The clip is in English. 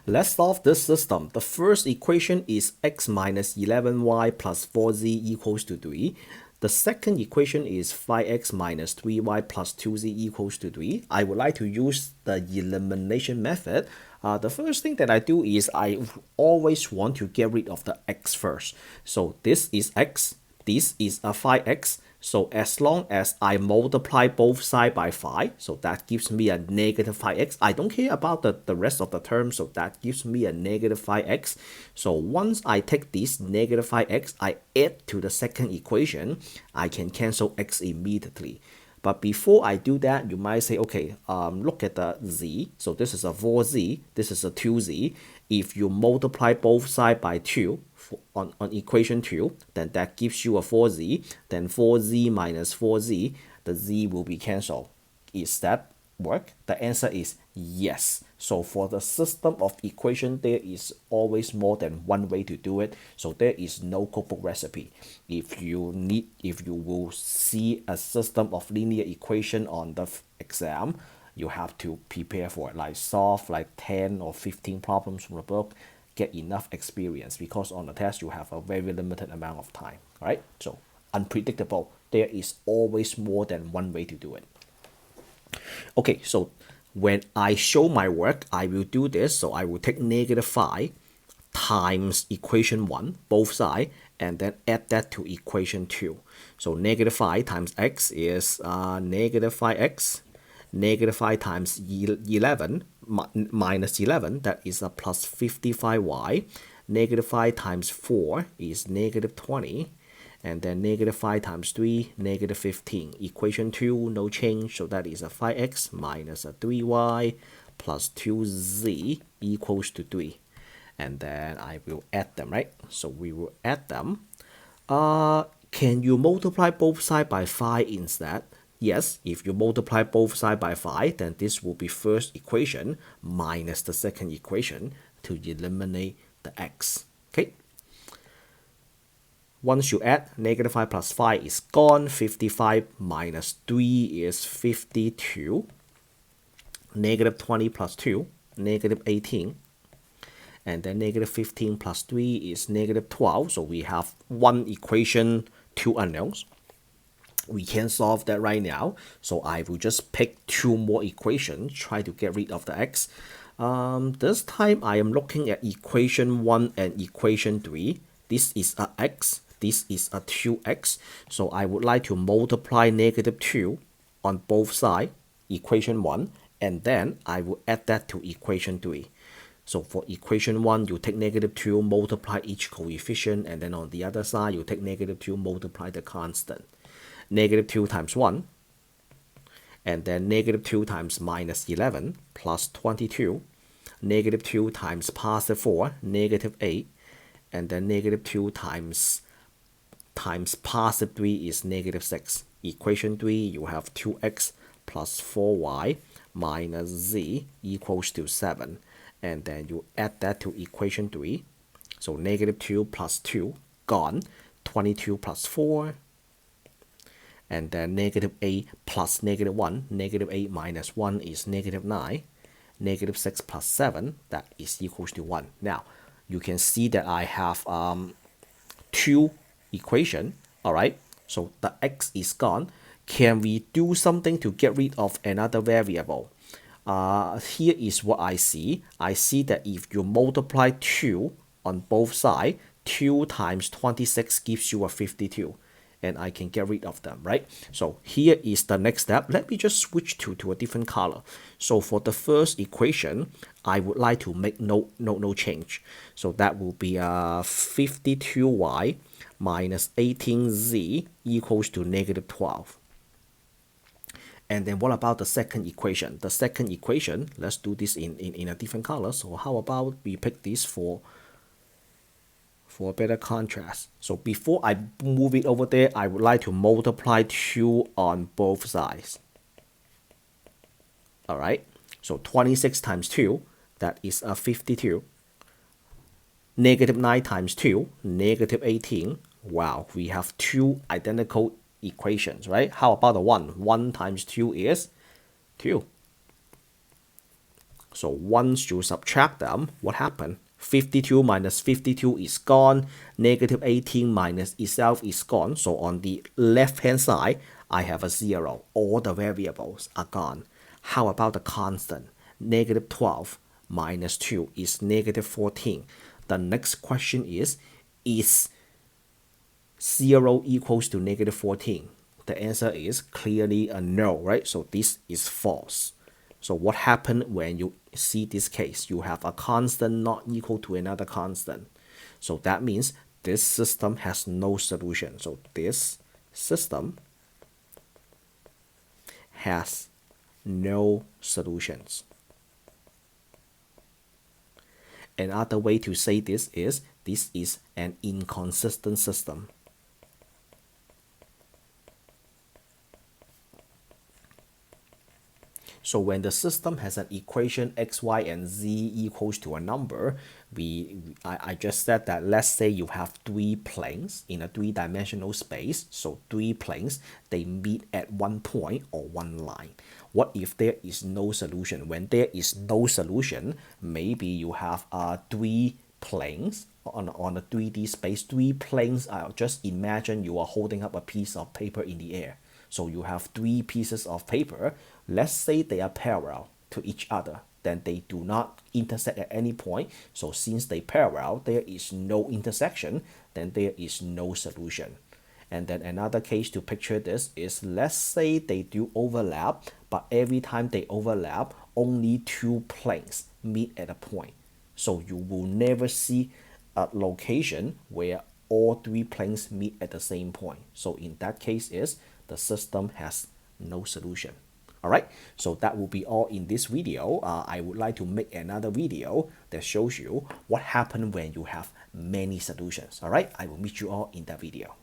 Let's solve this system. The first equation is x minus 11y plus 4z equals to 3. The second equation is 5x minus 3y plus 2z equals to 3. I would like to use the elimination method. The first thing that I do is I always want to get rid of the x first. So this is x, this is a 5x. So as long as I multiply both sides by 5, so that gives me a negative 5x. I don't care about the rest of the term, so that gives me a negative 5x. So once I take this negative 5x, I add to the second equation, I can cancel x immediately. But before I do that, you might say, okay, look at the z. So this is a 4z, this is a 2z. If you multiply both sides by 2 on equation 2, then that gives you a 4z. Then 4z minus 4z, the z will be cancelled. Is that work? The answer is yes. So for the system of equation, there is always more than one way to do it. So there is no cookbook recipe. If you will see a system of linear equation on the exam, you have to prepare for it, like solve like 10 or 15 problems from the book, get enough experience, because on the test you have a very limited amount of time, right? So unpredictable, there is always more than one way to do it. Okay, so when I show my work, I will do this. So I will take negative 5 times equation 1, both sides, and then add that to equation 2. So negative 5 times x is negative 5x. Negative 5 times 11 minus 11, that is a plus 55y. Negative 5 times 4 is negative 20. And then negative 5 times 3, negative 15. Equation 2, no change, so that is a 5x minus a 3y plus 2z equals to 3. And then I will add them, right? So we will add them. Can you multiply both sides by 5 instead? Yes, if you multiply both sides by 5, then this will be first equation minus the second equation to eliminate the x. Okay. Once you add, negative 5 plus 5 is gone. 55 minus 3 is 52. Negative 20 plus 2, negative 18. And then negative 15 plus 3 is negative 12. So we have one equation, two unknowns. We can solve that right now. So I will just pick two more equations, try to get rid of the x. This time I am looking at equation 1 and equation 3. This is a x, this is a 2x. So I would like to multiply negative 2 on both sides, equation 1, and then I will add that to equation 3. So for equation 1, you take negative 2, multiply each coefficient, and then on the other side, you take negative 2, multiply the constant. Negative 2 times 1, and then negative 2 times minus 11 plus 22, negative 2 times positive 4, negative 8, and then negative 2 times positive 3 is negative 6. Equation 3, you have 2x plus 4y minus z equals to 7. And then you add that to equation 3. So negative 2 plus 2, gone. 22 plus 4. And then negative 8 plus negative 1. Negative 8 minus 1 is negative 9. Negative 6 plus 7, that is equals to 1. Now, you can see that I have two equation. All right, so the x is gone. Can we do something to get rid of another variable? Here is what I see. I see that if you multiply 2 on both sides, 2 times 26 gives you a 52. And I can get rid of them, right? So here is the next step. Let me just switch to a different color. So for the first equation, I would like to make no change. So that will be 52y minus 18z equals to negative 12. And then what about the second equation? The second equation, let's do this in a different color. So how about we pick this for a better contrast. So before I move it over there, I would like to multiply 2 on both sides. All right, so 26 times 2, that is a 52. Negative 9 times 2, negative 18. Wow, we have two identical equations, right? How about the 1? 1 times 2 is 2. So once you subtract them, what happened? 52 minus 52 is gone. Negative 18 minus itself is gone. So on the left-hand side, I have a 0. All the variables are gone. How about the constant? Negative 12 minus 2 is negative 14. The next question is 0 equals to negative 14? The answer is clearly a no, right? So this is false. So what happened when you see this case? You have a constant not equal to another constant. So that means this system has no solution. So this system has no solutions. Another way to say this is an inconsistent system. So when the system has an equation x, y, and z equals to a number, I just said that let's say you have 3 planes in a 3-dimensional space. So 3 planes, they meet at one point or one line. What if there is no solution? When there is no solution, maybe you have 3 planes on a 3D space. 3 planes, just imagine you are holding up a piece of paper in the air. So you have 3 pieces of paper. Let's say they are parallel to each other. Then they do not intersect at any point. So since they parallel, there is no intersection. Then there is no solution. And then another case to picture this is, let's say they do overlap, but every time they overlap, only 2 planes meet at a point. So you will never see a location where all 3 planes meet at the same point. So in that case is the system has no solution. Alright, so that will be all in this video. I would like to make another video that shows you what happens when you have many solutions. Alright, I will meet you all in that video.